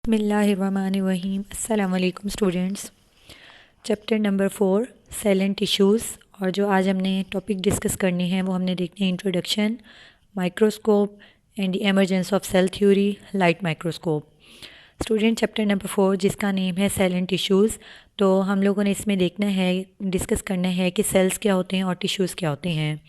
बिस्मिल्लाहिर्रहमानिर्रहीम। अस्सलाम वालेकुम students. Chapter number 4 cell and tissues, और जो आज हमने टॉपिक डिस्कस करने हैं वो हमने देखने हैं introduction, microscope and the emergence of cell theory, light microscope. Student, chapter number 4 जिसका नेम है सेल एंड टिश्यूज़, तो हम लोगों ने इसमें देखना है, डिस्कस करना है कि सेल्स क्या होते हैं और टिश्यूज़ क्या होते हैं।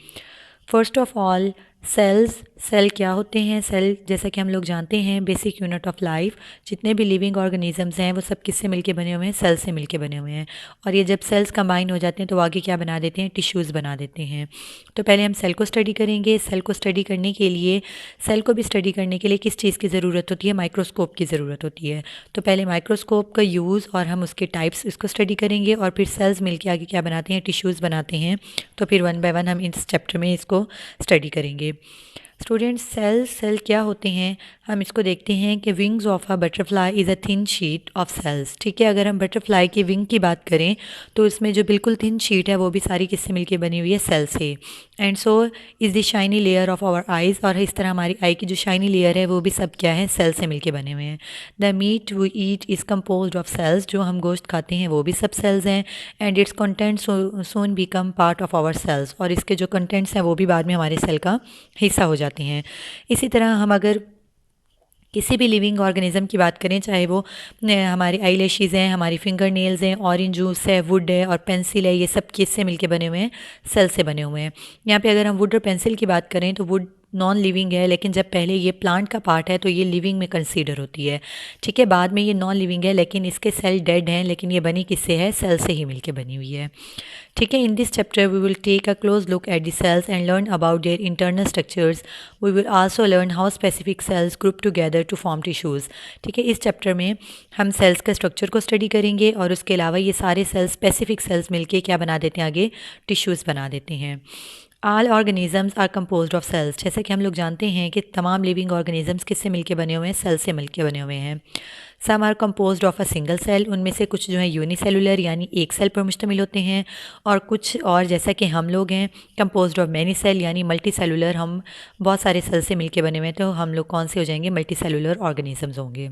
फ़र्स्ट ऑफ़ ऑल, सेल क्या होते हैं। सेल जैसा कि हम लोग जानते हैं बेसिक यूनिट ऑफ लाइफ। जितने भी लिविंग ऑर्गेनिजम्स हैं वो सब किससे मिलके बने हुए हैं? सेल से मिलके बने हुए हैं। और ये जब सेल्स कंबाइन हो जाते हैं तो आगे क्या बना देते हैं? टिश्यूज़ बना देते हैं। तो पहले हम सेल को स्टडी करेंगे। सेल को स्टडी करने के लिए, सेल को भी स्टडी करने के लिए किस चीज़ की ज़रूरत होती है? माइक्रोस्कोप की ज़रूरत होती है। तो पहले माइक्रोस्कोप का यूज़ और हम उसके टाइप्स इसको स्टडी करेंगे, और फिर सेल्स मिलके आगे क्या बनाते हैं? टिश्यूज़ बनाते हैं। तो फिर वन बाय वन हम इस चैप्टर में इसको स्टडी करेंगे। स्टूडेंट्स, सेल क्या होते हैं? हम इसको देखते हैं कि wings of a butterfly is a thin sheet of cells. ठीक है, अगर हम बटरफ्लाई की विंग की बात करें तो इसमें जो बिल्कुल थिन शीट है वो भी सारी किससे मिलके बनी हुई है? सेल से। And so is the shiny layer of our eyes, और इस तरह हमारी आई की जो शाइनी लेयर है वो भी सब क्या है? सेल से मिलके बने हुए हैं। The meat we eat is composed of cells, जो हम गोश्त खाते हैं वो भी सब सेल्स हैं। And its content soon become part of our cells, और इसके जो कंटेंट्स हैं वो भी बाद में हमारे सेल का हिस्सा हो जाते हैं। इसी तरह हम अगर किसी भी लिविंग ऑर्गेनिज्म की बात करें, चाहे वो हमारी आईलैशेज़ हैं, हमारी फिंगर नेल्स हैं, ऑरेंज जूस है, वुड है और पेंसिल है, ये सब किससे मिलके बने हुए हैं? सेल से बने हुए हैं। यहाँ पे अगर हम वुड और पेंसिल की बात करें तो वुड नॉन लिविंग है, लेकिन जब पहले ये प्लांट का पार्ट है तो ये लिविंग में कंसीडर होती है। ठीक है, बाद में ये नॉन लिविंग है लेकिन इसके सेल डेड हैं, लेकिन ये बनी किससे है? सेल से ही मिलके बनी हुई है। ठीक है, in this chapter we will take a close look at the cells and learn about their internal structures. We will also learn how specific cells group together to form tissues. ठीक है, इस चैप्टर में हम sales के structure को study करेंगे, और उसके अलावा ये सारे सेल्स, स्पेसिफिक सेल्स मिलके क्या बना देते हैं? आगे टिश्यूज़ बना देते हैं। All organisms are composed of cells. जैसे कि हम लोग जानते हैं कि तमाम लिविंग ऑर्गेनिजम्स किससे मिलके बने हुए हैं? सेल से मिलके बने हुए हैं। Some are composed of a single cell, उनमें से कुछ जो है यूनिसेलुलर यानी एक सेल पर मुश्तमिल होते हैं, और कुछ और जैसा कि हम लोग हैं कंपोज्ड ऑफ मैनी सेल यानी मल्टी सेलुलर, हम बहुत सारे सेल से मिलके बने हुए हैं, तो हम लोग कौन से हो जाएंगे? मल्टी सेलुलर ऑर्गेनिजम्स होंगे।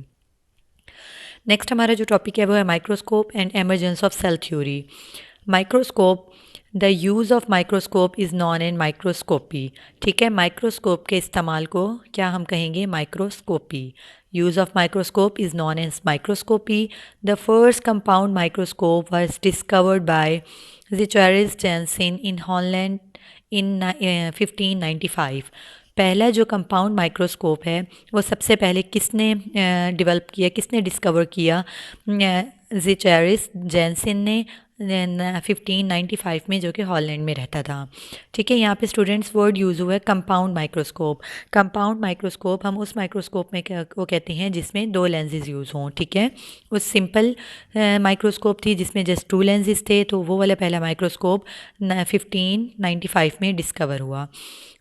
नेक्स्ट हमारा जो टॉपिक है वो है microscope and emergence of cell theory. Microscope, the use of microscope is known an microscopy. ठीक है, माइक्रोस्कोप के इस्तेमाल को क्या हम कहेंगे? Microscopy. Use of microscope is known as microscopy. The first compound microscope was discovered by Zecharis Janssen in Holland in 1595। पहला जो कंपाउंड माइक्रोस्कोप है वो सबसे पहले किसने डेवलप किया, किसने डिस्कवर किया? ज़ेचारिस जैनसन ने 1595 में, जो कि हॉलैंड में रहता था। ठीक है, यहाँ पे स्टूडेंट्स वर्ड यूज़ हुआ है कंपाउंड माइक्रोस्कोप। कंपाउंड माइक्रोस्कोप हम उस माइक्रोस्कोप में वो कहते हैं जिसमें दो लेंसेज यूज़ हों। ठीक है, उस सिंपल माइक्रोस्कोप थी जिसमें जस्ट टू लेंसेज थे, तो वो वाला पहला माइक्रोस्कोप 1595 में डिस्कवर हुआ।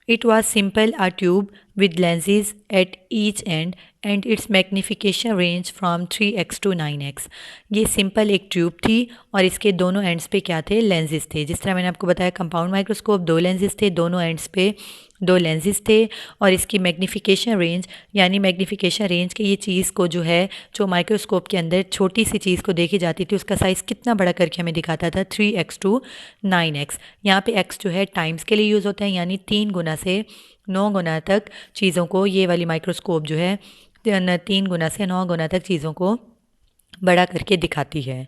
It was simple, a tube with lenses at each end and its magnification range from 3x to 9x। ये सिंपल एक ट्यूब थी और इसके दोनों एंड्स पे क्या थे? लेंसेज थे। जिस तरह मैंने आपको बताया कंपाउंड माइक्रोस्कोप दो लेंसेज थे, दोनों एंड्स पे दो लेंसेज थे, और इसकी मैग्नीफिकेशन रेंज यानी मैग्नीफिकेशन रेंज के ये चीज़ को जो है, जो माइक्रोस्कोप के अंदर छोटी सी चीज़ को देखी जाती थी उसका साइज़ कितना बड़ा करके हमें दिखाता था? 3x to 9x। यहाँ पे x जो है टाइम्स के लिए यूज़ होता है, यानी 3 गुना से 9 गुना तक चीज़ों को ये वाली माइक्रोस्कोप जो है 3 गुना से 9 गुना तक चीज़ों को बड़ा करके दिखाती है।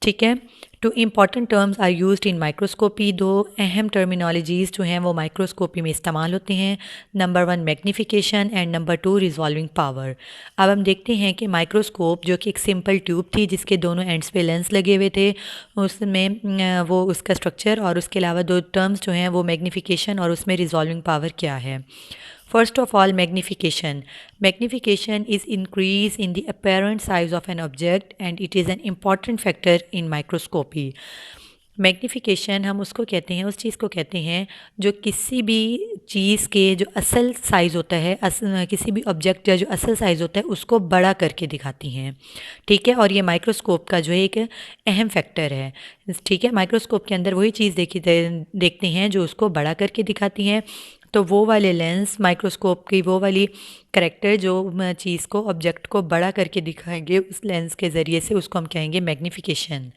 ठीक है, two important terms are used in microscopy. दो अहम टर्मिनोलॉजीज़ जो हैं वो माइक्रोस्कोपी में इस्तेमाल होते हैं। Number 1 magnification and number 2 resolving power. अब हम देखते हैं कि माइक्रोस्कोप जो कि एक सिंपल ट्यूब थी जिसके दोनों एंड्स पे लेंस लगे हुए थे, उसमें वो उसका स्ट्रक्चर और उसके अलावा दो टर्म्स जो हैं वो मैग्नीफिकेशन और उसमें रिजॉल्विंग पावर क्या है। First of all, magnification. Magnification is increase in the apparent size of an object and it is an important factor in microscopy. Magnification हम उसको कहते हैं, उस चीज़ को कहते हैं जो किसी भी चीज़ के जो असल साइज़ होता है, किसी भी ऑब्जेक्ट का जो असल साइज़ होता है उसको बड़ा करके दिखाती हैं। ठीक है, और ये माइक्रोस्कोप का जो है एक अहम फैक्टर है। ठीक है, माइक्रोस्कोप के अंदर वही चीज़ देखते हैं जो उसको बड़ा करके दिखाती हैं। तो वो वाले लेंस माइक्रोस्कोप की वो वाली करेक्टर जो चीज़ को ऑब्जेक्ट को बड़ा करके दिखाएंगे उस लेंस के ज़रिए से, उसको हम कहेंगे मैग्नीफिकेशन।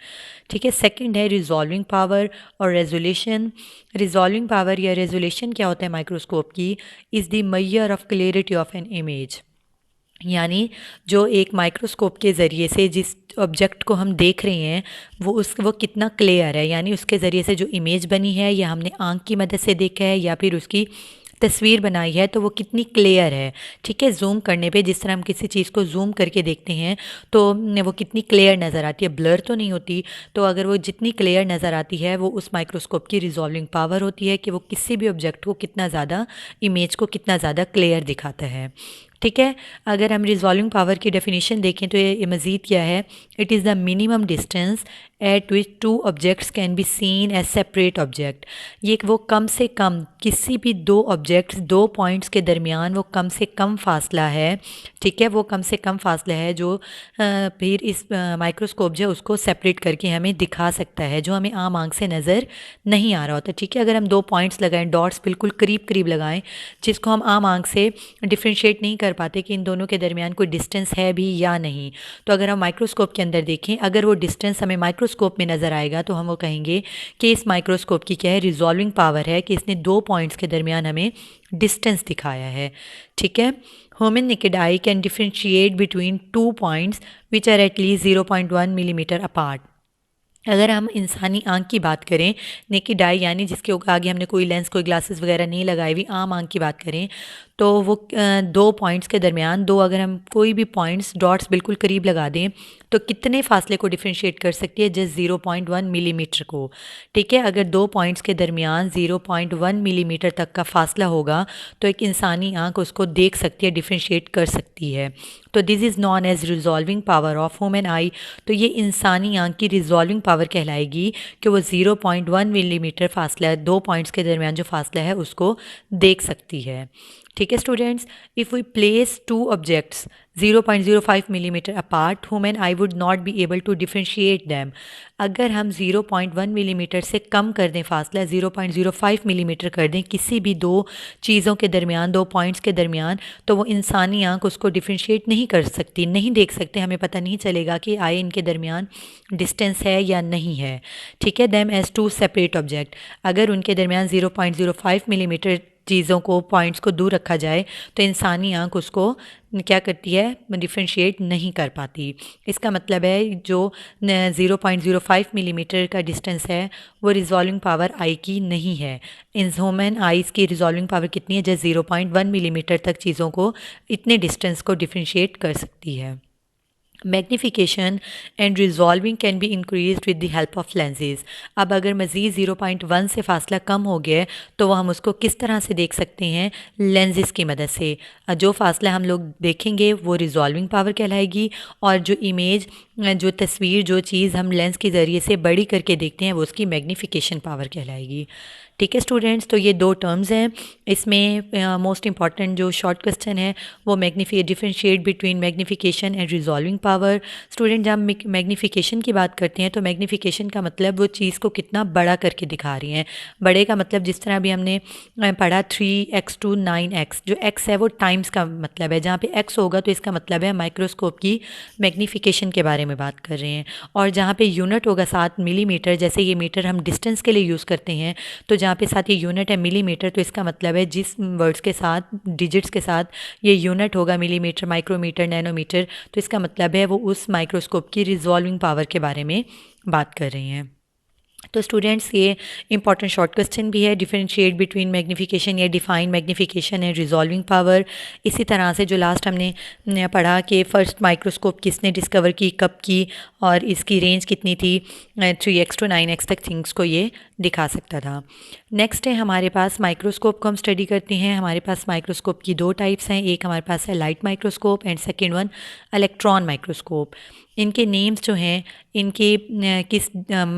ठीक है। सेकंड है रिजॉल्विंग पावर और रेजोल्यूशन। रिजॉल्विंग पावर या रेजोल्यूशन क्या होता है माइक्रोस्कोप की? Is the measure of clarity of an image. यानी जो एक माइक्रोस्कोप के ज़रिए से जिस ऑब्जेक्ट को हम देख रहे हैं वो कितना क्लियर है, यानी उसके ज़रिए से जो इमेज बनी है या हमने आंख की मदद से देखा है या फिर उसकी तस्वीर बनाई है तो वो कितनी क्लियर है। ठीक है। जूम करने पे जिस तरह हम किसी चीज़ को जूम करके देखते हैं तो वो कितनी क्लियर नज़र आती है, ब्लर तो नहीं होती। तो अगर वो जितनी क्लियर नज़र आती है वो उस माइक्रोस्कोप की रिजॉल्विंग पावर होती है कि वो किसी भी ऑब्जेक्ट को कितना ज़्यादा, इमेज को कितना ज़्यादा क्लियर दिखाता है। ठीक है। अगर हम रिजॉल्विंग पावर की डेफिनेशन देखें तो ये मज़ीद क्या है? It is the minimum distance at which two objects can be seen as separate object. ये वो कम से कम किसी भी दो ऑब्जेक्ट्स, दो पॉइंट्स के दरमियान वो कम से कम फासला है। ठीक है। वो कम से कम फासला है जो फिर इस माइक्रोस्कोप जो उसको सेपरेट करके हमें दिखा सकता है, जो हमें आम आंख से नज़र नहीं आ रहा होता। ठीक है। अगर हम दो पॉइंट्स लगाएं, डॉट्स बिल्कुल करीब करीब लगाएं जिसको हम आम आंख से डिफ्रेंशिएट नहीं कर पाते कि इन दोनों के दरमियान कोई डिस्टेंस है भी या नहीं, तो अगर हम माइक्रोस्कोप के अंदर देखें, अगर वो डिस्टेंस हमें माइक्रोस्कोप में नज़र आएगा तो हम वो कहेंगे कि इस माइक्रोस्कोप की क्या है, रिजॉल्विंग पावर है कि इसने दो पॉइंट्स के दरमियान हमें डिस्टेंस दिखाया है। ठीक है। Human naked eye can differentiate between two points which are at least 0.1 millimetre apart. अगर हम इंसानी आंख की बात करें, नेकेड आई यानी जिसके आगे हमने कोई लेंस, कोई ग्लासेस वगैरह नहीं लगाई हुई, आम आंख की बात करें तो वो दो पॉइंट्स के दरमियान, दो अगर हम कोई भी पॉइंट्स, डॉट्स बिल्कुल करीब लगा दें तो कितने फासले को डिफ्रेंशिएट कर सकती है? जस्ट 0.1 मिलीमीटर को। ठीक है। अगर दो पॉइंट्स के दरमियान 0.1 मिलीमीटर तक का फासला होगा तो एक इंसानी आंख उसको देख सकती है, डिफ्रेंशिएट कर सकती है। तो this is known as resolving power of human eye. तो ये इंसानी आंख की रिजॉल्विंग पावर कहलाएगी कि वो 0.1 मिलीमीटर फासला, दो पॉइंट्स के दरमियान जो फासला है उसको देख सकती है। ठीक है students, if we place two objects 0.05 millimetre apart, human eye would not be able to differentiate them. अगर हम 0.1 मिलीमीटर से कम कर दें फासला, 0.05 मिलीमीटर कर दें किसी भी दो चीज़ों के दरमियान, दो पॉइंट्स के दरमियान, तो वो इंसानी आंख उसको डिफ्रेंशिएट नहीं कर सकती, नहीं देख सकते, हमें पता नहीं चलेगा कि आए इनके दरमियान डिस्टेंस है या नहीं है। ठीक है। Them as two separate object. अगर उनके दरमियान 0.05 मिलीमीटर चीज़ों को, पॉइंट्स को दूर रखा जाए तो इंसानी आंख उसको क्या करती है? डिफ्रेंशिएट नहीं कर पाती। इसका मतलब है जो 0.05 मिलीमीटर का डिस्टेंस है वो रिजॉल्विंग पावर आई की नहीं है। इन ह्यूमन आइज़ की रिजॉल्विंग पावर कितनी है? जस्ट 0.1 मिलीमीटर तक चीज़ों को, इतने डिस्टेंस को डिफ्रेंशिएट कर सकती है। Magnification and resolving can be increase with the help of lenses. अब अगर मज़ीद 0.1 से फासला कम हो गया तो वह हम उसको किस तरह से देख सकते हैं? लेंसेज की मदद से। जो फासला हम लोग देखेंगे वो रिजॉल्विंग पावर कहलाएगी, और जो इमेज, जो तस्वीर, जो चीज़ हम लेंस के ज़रिए से बड़ी करके देखते हैं वो उसकी मैग्नीफिकेशन पावर कहलाएगी। ठीक है स्टूडेंट्स, तो ये दो टर्म्स हैं। इसमें मोस्ट इंपॉर्टेंट जो शॉर्ट क्वेश्चन है वो differentiate between magnification and resolving power. Student जब हम मैग्नीफिकेशन की बात करते हैं तो मैग्नीफिकेशन का मतलब वो चीज़ को कितना बड़ा करके दिखा रही हैं। बड़े का मतलब जिस तरह अभी हमने पढ़ा 3x to 9x, जो x है वो टाइम्स का मतलब है, जहाँ पे x होगा तो इसका मतलब है माइक्रोस्कोप की मैग्नीफिकेशन के बारे में बात कर रहे हैं। और जहाँ पे यूनिट होगा 7 मिलीमीटर, जैसे ये मीटर हम डिस्टेंस के लिए यूज़ करते हैं, तो जहाँ पे साथ ये यूनिट है मिलीमीटर, तो इसका मतलब है जिस वर्ड्स के साथ, डिजिट्स के साथ ये यूनिट होगा मिलीमीटर, माइक्रोमीटर, नैनोमीटर, तो इसका मतलब है वो उस माइक्रोस्कोप की रिजॉल्विंग पावर के बारे में बात कर रही हैं। तो स्टूडेंट्स ये इंपॉर्टेंट शॉर्ट क्वेश्चन भी है, डिफरेंशिएट बिटवीन मैग्नीफिकेशन या define magnification and resolving power. इसी तरह से जो लास्ट हमने पढ़ा कि फ़र्स्ट माइक्रोस्कोप किसने डिस्कवर की, कब की, और इसकी रेंज कितनी थी, 3x to 9x तक थिंग्स को ये दिखा सकता था। नेक्स्ट है हमारे पास माइक्रोस्कोप को हम स्टडी करते हैं। हमारे पास माइक्रोस्कोप की दो टाइप्स हैं, एक हमारे पास है light microscope and second one electron microscope. इनके नेम्स जो हैं, इनके किस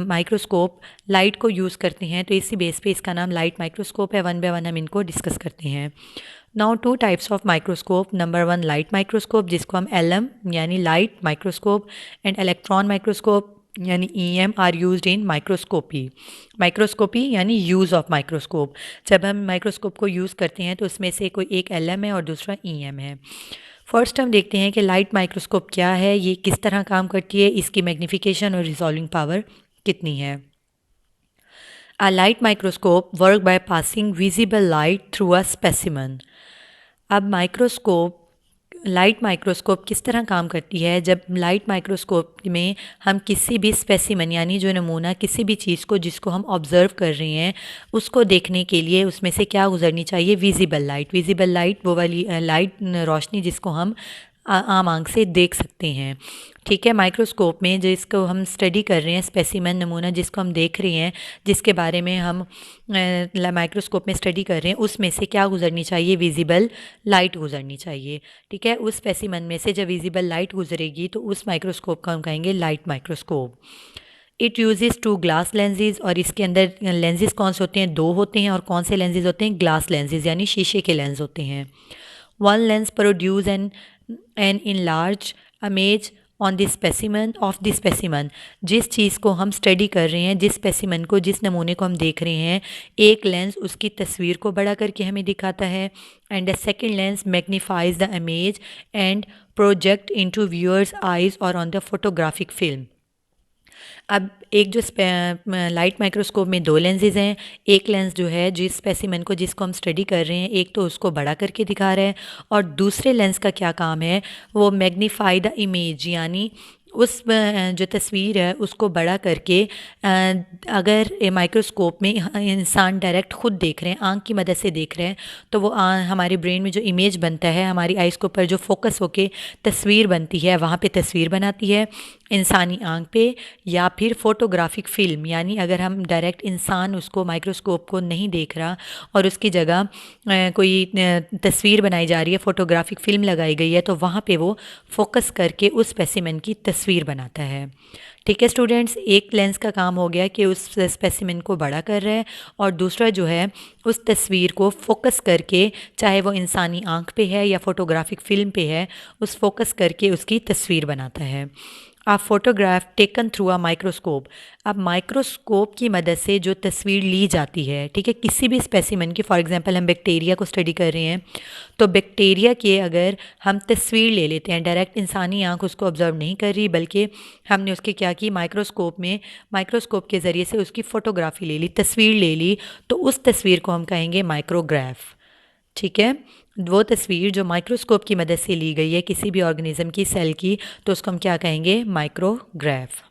माइक्रोस्कोप लाइट को यूज़ करते हैं, तो इसी बेस पे इसका नाम लाइट माइक्रोस्कोप है। वन बाय वन हम इनको डिस्कस करते हैं। Now two types of microscope. Number one light microscope, जिसको हम LM यानी light microscope, and electron microscope यानी EM are used in microscopy. Microscopy यानी यूज़ ऑफ माइक्रोस्कोप। जब हम माइक्रोस्कोप को यूज़ करते हैं तो उसमें से कोई एक LM है और दूसरा EM है। फर्स्ट हम देखते हैं कि लाइट माइक्रोस्कोप क्या है, ये किस तरह काम करती है, इसकी मैग्नीफिकेशन और रिजॉल्विंग पावर कितनी है। A light microscope work by passing visible light through a specimen। अब लाइट माइक्रोस्कोप किस तरह काम करती है। जब लाइट माइक्रोस्कोप में हम किसी भी स्पेसिमन यानी जो नमूना किसी भी चीज़ को जिसको हम ऑब्ज़र्व कर रहे हैं उसको देखने के लिए उसमें से क्या गुजरनी चाहिए, विजिबल लाइट। विजिबल लाइट वो वाली लाइट रोशनी जिसको हम आम आंख से देख सकते हैं। ठीक है, माइक्रोस्कोप में जिसको हम स्टडी कर रहे हैं, स्पेसिमन नमूना जिसको हम देख रहे हैं, जिसके बारे में हम माइक्रोस्कोप में स्टडी कर रहे हैं, उसमें से क्या गुजरनी चाहिए, विजिबल लाइट गुजरनी चाहिए। ठीक है, उस स्पेसिमन में से जब विजिबल लाइट गुजरेगी तो उस माइक्रोस्कोप को हम कहेंगे light microscope. It uses 2 glass lenses, और इसके अंदर लेंसेज कौन से होते हैं, 2 होते हैं। और कौन से लेंसेज होते हैं, ग्लास लेंसेज यानी शीशे के लेंस होते हैं। One lens produce an enlarge image on the specimen of the specimen. जिस चीज़ को हम स्टडी कर रहे हैं, जिस स्पेसिमन को, जिस नमूने को हम देख रहे हैं, एक लेंस उसकी तस्वीर को बड़ा करके हमें दिखाता है, and the second lens magnifies the image and project into viewers eyes और ऑन द फोटोग्राफिक फिल्म। अब एक जो लाइट माइक्रोस्कोप में 2 लेंसेज हैं। एक लेंस जो है जिस स्पेसिमन को जिसको हम स्टडी कर रहे हैं, एक तो उसको बड़ा करके दिखा रहा है, और दूसरे लेंस का क्या काम है, वो मैग्नीफाई द इमेज यानी उस जो तस्वीर है उसको बड़ा करके अगर माइक्रोस्कोप में इंसान डायरेक्ट खुद देख रहे हैं, आँख की मदद से देख रहे हैं, तो वो हमारे ब्रेन में जो इमेज बनता है, हमारी आइज़ के ऊपर जो फोकस होके तस्वीर बनती है, वहाँ पे तस्वीर बनाती है इंसानी आँख पे, या फिर फोटोग्राफिक फ़िल्म यानी अगर हम डायरेक्ट इंसान उसको माइक्रोस्कोप को नहीं देख रहा और उसकी जगह कोई तस्वीर बनाई जा रही है, फोटोग्राफिक फ़िल्म लगाई गई है, तो वहाँ पे वो फोकस करके उस स्पेसिमेन की तस्वीर बनाता है। ठीक है स्टूडेंट्स, एक लेंस का काम हो गया कि उस स्पेसिमेन को बड़ा कर रहा है, और दूसरा जो है उस तस्वीर को फोकस करके, चाहे वो इंसानी आँख पे है या फोटोग्राफिक फ़िल्म पे है, उस फोकस करके उसकी तस्वीर बनाता है। A photograph taken through a microscope. अब माइक्रोस्कोप की मदद से जो तस्वीर ली जाती है, ठीक है, किसी भी स्पेसिमन की, फॉर एग्जांपल हम बैक्टीरिया को स्टडी कर रहे हैं, तो बैक्टीरिया की अगर हम तस्वीर ले लेते हैं, डायरेक्ट इंसानी आँख उसको ऑब्जर्व नहीं कर रही, बल्कि हमने उसकी क्या की, माइक्रोस्कोप के ज़रिए से उसकी फ़ोटोग्राफी ले ली, तस्वीर ले ली, तो उस तस्वीर को हम कहेंगे माइक्रोग्राफ। ठीक है, वो तस्वीर जो माइक्रोस्कोप की मदद से ली गई है किसी भी ऑर्गेनिज्म की, सेल की, तो उसको हम क्या कहेंगे, माइक्रोग्राफ।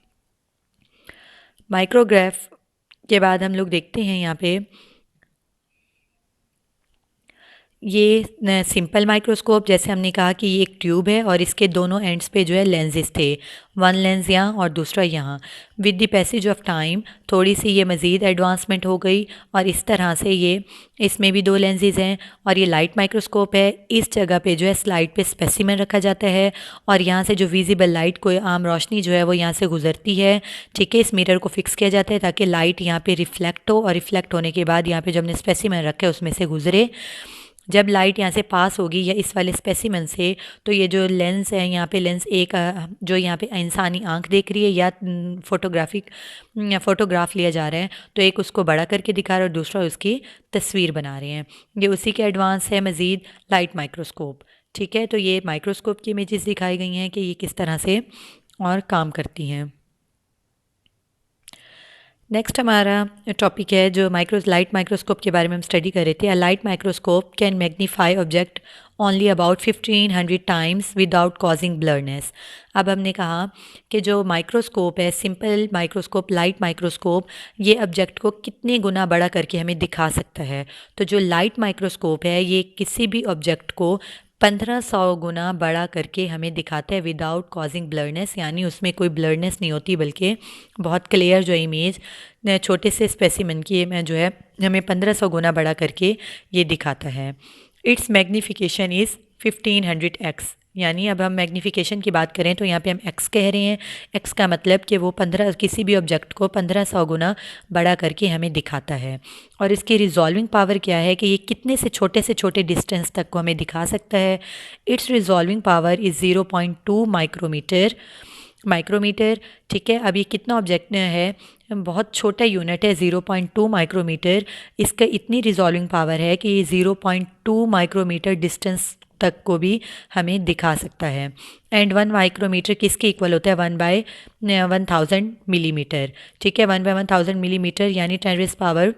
माइक्रोग्राफ के बाद हम लोग देखते हैं यहाँ पे ये सिंपल माइक्रोस्कोप, जैसे हमने कहा कि ये एक ट्यूब है और इसके दोनों एंड्स पे जो है लेंसेज थे, वन लेंस यहाँ और दूसरा यहाँ। With the passage of time थोड़ी सी ये मज़ीद एडवांसमेंट हो गई, और इस तरह से ये इसमें भी 2 लेंसेज हैं, और ये लाइट माइक्रोस्कोप है। इस जगह पे जो है स्लाइड पे स्पेसिमेन रखा जाता है, और यहाँ से जो विजिबल लाइट, कोई आम रोशनी जो है वो यहाँ से गुजरती है। ठीक है, इस मिरर को फिक्स किया जाता है ताकि लाइट यहाँ पे रिफ्लेक्ट हो, और रिफ्लेक्ट होने के बाद यहाँ पे जो हमने स्पेसिमेन रखा है उसमें से गुजरे। जब लाइट यहाँ से पास होगी या इस वाले स्पेसिमन से, तो ये जो लेंस है यहाँ पे, लेंस एक जो यहाँ पे इंसानी आंख देख रही है या फोटोग्राफ लिया जा रहा है, तो एक उसको बड़ा करके दिखा रहा है और दूसरा उसकी तस्वीर बना रहे हैं। ये उसी के एडवांस है मज़ीद लाइट माइक्रोस्कोप। ठीक है, तो ये माइक्रोस्कोप की इमेजेस दिखाई गई हैं कि ये किस तरह से और काम करती हैं। नेक्स्ट हमारा टॉपिक है जो लाइट माइक्रोस्कोप के बारे में हम स्टडी कर रहे थे। A light microscope can magnify object only about 1500 times without causing blurriness. अब हमने कहा कि जो माइक्रोस्कोप है, सिंपल माइक्रोस्कोप, लाइट माइक्रोस्कोप, ये ऑब्जेक्ट को कितने गुना बड़ा करके हमें दिखा सकता है। तो जो लाइट माइक्रोस्कोप है ये किसी भी ऑब्जेक्ट को 1500 गुना बड़ा करके हमें दिखाता है विदाउट कॉजिंग ब्लरनेस, यानी उसमें कोई ब्लरनेस नहीं होती, बल्कि बहुत क्लियर जो इमेज छोटे से स्पेसिमन की में जो है हमें 1500 गुना बड़ा करके ये दिखाता है। इट्स मैग्नीफिकेशन इज़ 1500x, यानी अब हम मैग्नीफिकेशन की बात करें तो यहाँ पे हम x कह रहे हैं। x का मतलब कि वो 15 किसी भी ऑब्जेक्ट को 1500 गुना बड़ा करके हमें दिखाता है। और इसकी रिजॉल्विंग पावर क्या है कि ये कितने से छोटे डिस्टेंस तक को हमें दिखा सकता है। Its resolving power is 0.2 micrometre. Micrometre. ठीक है, अब ये कितना ऑब्जेक्ट है, बहुत छोटा यूनिट है, 0.2 माइक्रोमीटर। इसका इतनी रिजॉल्विंग पावर है कि ये 0.2 माइक्रोमीटर डिस्टेंस तक को भी हमें दिखा सकता है। एंड 1 माइक्रोमीटर किसके इक्वल होता है, 1/1000 मिलीमीटर। ठीक है, 1/1000 मिलीमीटर यानी 10⁻³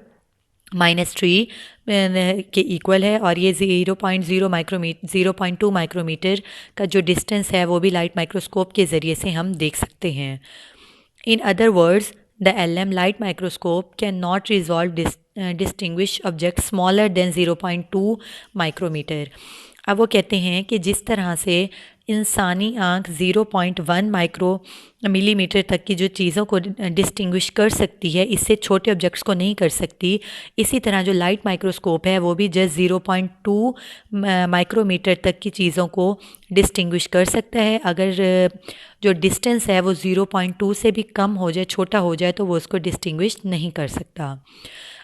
के इक्वल है। और ये 0.2 माइक्रोमीटर का जो डिस्टेंस है वो भी लाइट माइक्रोस्कोप के ज़रिए से हम देख सकते हैं। In other words, the LM light microscope can not resolve distinguish object smaller than 0.2 micrometre. अब वो कहते हैं कि जिस तरह से इंसानी आँख 0.1 माइक्रो मिलीमीटर तक की जो चीज़ों को डिस्टिंग्विश कर सकती है, इससे छोटे ऑब्जेक्ट्स को नहीं कर सकती, इसी तरह जो लाइट माइक्रोस्कोप है वो भी जस्ट 0.2 माइक्रोमीटर तक की चीज़ों को डिस्टिंग्विश कर सकता है। अगर जो डिस्टेंस है वो 0.2 से भी कम हो जाए, छोटा हो जाए, तो वो उसको डिस्टिंग्विश नहीं कर सकता।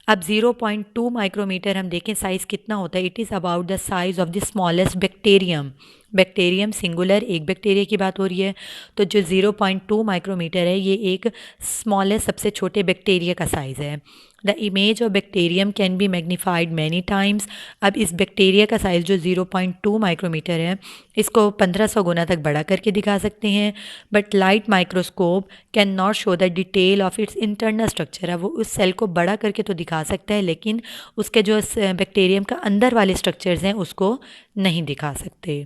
अब 0.2 माइक्रोमीटर हम देखें साइज़ कितना होता है, it is about the size of the smallest bacterium. Bacterium singular, एक बैक्टीरिया की बात हो रही है। तो जो 0.2 माइक्रोमीटर है ये एक स्मॉलेस्ट, सबसे छोटे बैक्टीरिया का साइज़ है। The image of bacterium can be magnified many times. अब इस बैक्टीरिया का साइज़ जो 0.2 माइक्रोमीटर है, इसको 1500 गुना तक बड़ा करके दिखा सकते हैं। But light microscope can not show the detail of its internal structure. है वो उस सेल को बड़ा करके तो दिखा सकता है, लेकिन उसके जो बैक्टीरियम का अंदर वाले स्ट्रक्चर्स हैं उसको नहीं दिखा सकते।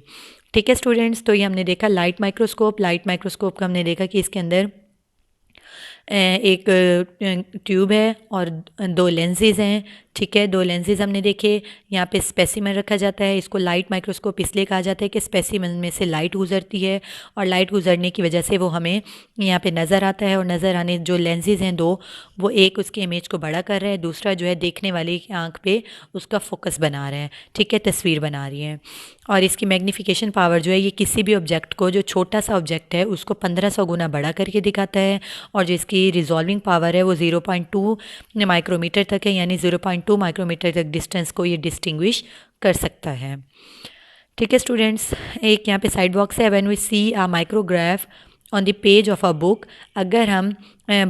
ठीक है स्टूडेंट्स, तो ये हमने देखा लाइट माइक्रोस्कोप। लाइट माइक्रोस्कोप का हमने देखा कि इसके अंदर एक ट्यूब है और 2 लेंसेज हैं। ठीक है, 2 लेंसेज हमने देखे। यहाँ पे स्पेसिमन रखा जाता है। इसको लाइट माइक्रोस्कोप इसलिए कहा जाता है कि स्पेसिमन में से लाइट गुजरती है और लाइट गुजरने की वजह से वो हमें यहाँ पे नज़र आता है। और नज़र आने जो लेंसेज हैं 2, वो एक उसके इमेज को बड़ा कर रहा है, दूसरा जो है देखने वाली आँख पे उसका फोकस बना रहा है। ठीक है, तस्वीर बना रही है। और इसकी मैग्नीफिकेशन पावर जो है ये किसी भी ऑब्जेक्ट को, जो छोटा सा ऑब्जेक्ट है उसको 1500 गुना बड़ा करके दिखाता है। और जो इसकी रिजॉल्विंग पावर है वो 0.2 माइक्रोमीटर तक है, यानी 0.2 माइक्रोमीटर तक डिस्टेंस को ये डिस्टिंग्विश कर सकता है। ठीक है स्टूडेंट्स, एक यहाँ पे साइड बॉक्स है। When we see a micrograph on the page of a book, अगर हम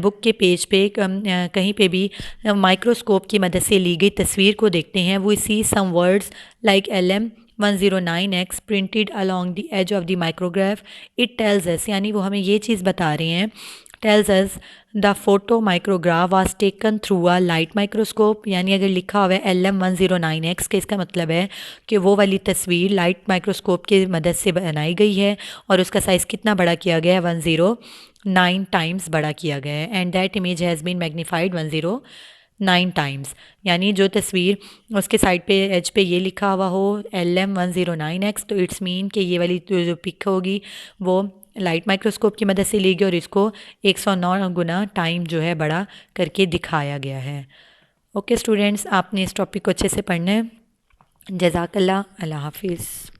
बुक के पेज पे कहीं पे भी माइक्रोस्कोप की मदद से ली गई तस्वीर को देखते हैं, we see some words like LM109X printed along the edge of the micrograph. It tells us, यानी वो हमें ये चीज़ बता रहे हैं, tells us the photo micrograph was taken through a light microscope. यानी अगर लिखा हुआ है LM109X के, इसका मतलब है कि वो वाली तस्वीर लाइट माइक्रोस्कोप की मदद से बनाई गई है और उसका साइज़ कितना बड़ा किया गया है, 109 टाइम्स बड़ा किया गया है। And that image has been magnified 109 times. यानी जो तस्वीर उसके साइड पे एज पे ये लिखा हुआ हो LM109X, तो इट्स मीन कि ये वाली जो पिक होगी वो लाइट माइक्रोस्कोप की मदद से ली गई और इसको 109 गुना टाइम जो है बड़ा करके दिखाया गया है। ओके स्टूडेंट्स, आपने इस टॉपिक को अच्छे से पढ़ना है। जज़ाकल्लाह, अल्लाह हाफिज़।